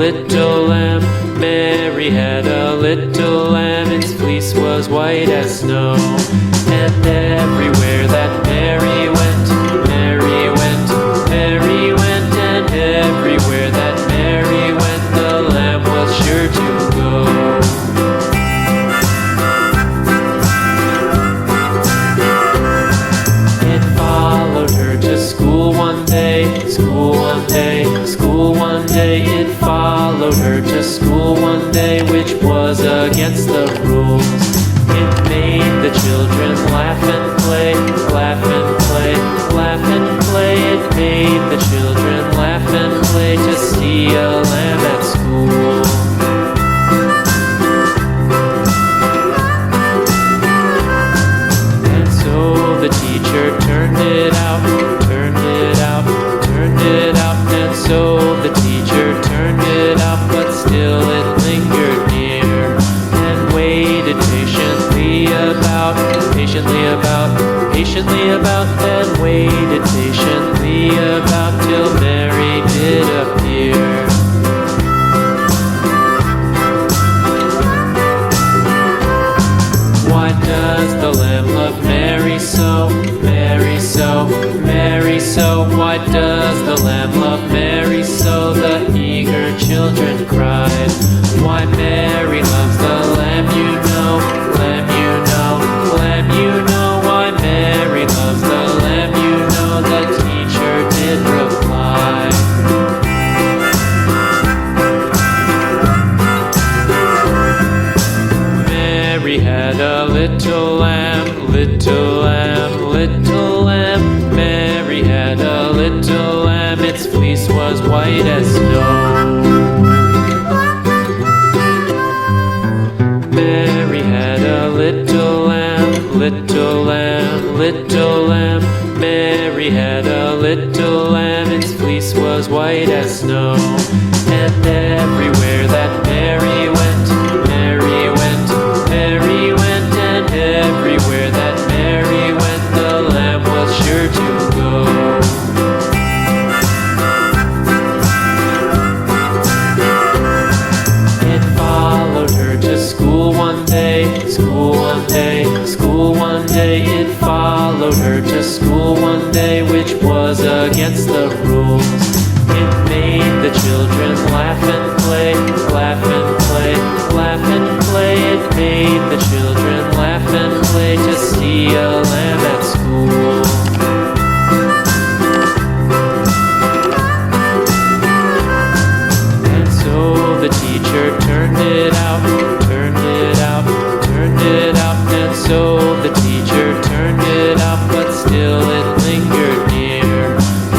little lamb. Mary had a little lamb, its fleece was white as snow. And everywhere that Mary went, Mary went, Mary went, and everywhere that Mary went, the lamb was sure to go. It followed her to school one day, school one day, school one day. It followed her to school one day, which was against the rules. It made the children laugh and play, laugh and play, laugh and play. It made the children laugh and play to see a lamb at school. And so the teacher turned it out, turned it out, turned it out. And so the teacher turned it out, but still it lingered near and waited patiently about, patiently about, patiently about, and waited patiently about till Mary did appear. Why does the lamb love Mary so, Mary so, Mary so? Why does the lamb love Mary so? The eager children cried. Why Mary loves the lamb, you know, lamb, you know, lamb, you know. Why Mary loves the lamb, you know, the teacher did reply. Mary had a little lamb, little lamb, little lamb. Mary had a little lamb, its fleece was white as snow. Mary had a little lamb, little lamb, little lamb. Mary had a little lamb, its fleece was white as snow. And everywhere that Mary went, Mary went, Mary went, and everywhere that Mary went, the lamb was sure to go. It followed her to school one day, school one day, school one day. It followed her to school one day, which was against the rules. It made the children laugh and play, laugh and play, laugh and play. It made the children laugh and play to see a lamb at school. And so the teacher turned it out, turned it out, turned it out. And so the teacher turned it out, but still it lingered near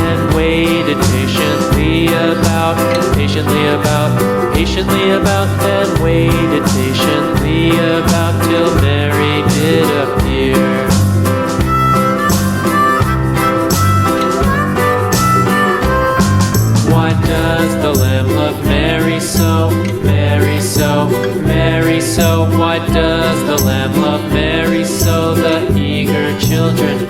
and waited patiently about, patiently about, patiently about, and waited patiently about till Mary did appear. Why does the lamb love Mary so, Mary so, Mary so? Why does the lamb love Mary so? The eager children